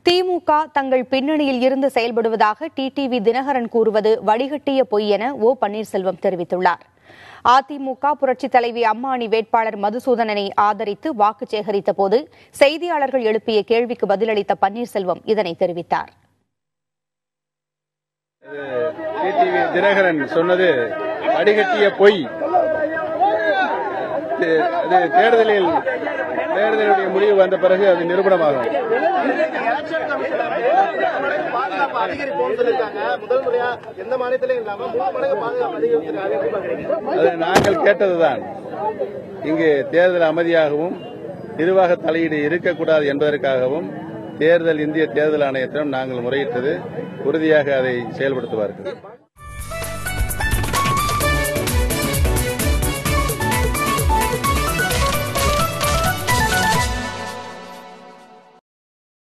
திமுக தங்கள் பின்னணியில் இருந்து செயல்படுவதாக டிடிவி தினகரன் கூறுவது வடிகட்டிய பொய் என ஓ பன்னீர்செல்வம் தெரிவித்துள்ளார். அதிமுக புரட்சித் தலைவி அம்மாணி வேட்பாளர் மதுசூதனனை ஆதரித்து வாக்கு சேகரித்த போது செய்தியாளர்கள் எழுப்பிய கேள்விக்கு பதிலளித்த பன்னீர்செல்வம் இதனை தெரிவித்தார். டிடிவி தினகரன் சொன்னது வடிகட்டிய பொய். தேர்தலுடைய முடிவு வந்த பிறகு அது நிரூபணமாகும். நாங்கள் கேட்டதுதான். இங்கு தேர்தல் அமைதியாகவும் நிர்வாக தலையீடு இருக்கக்கூடாது என்பதற்காகவும் இந்திய தேர்தல் ஆணையத்திடம் நாங்கள் முறையிட்டது. உறுதியாக அதை செயல்படுத்துவார்கள்.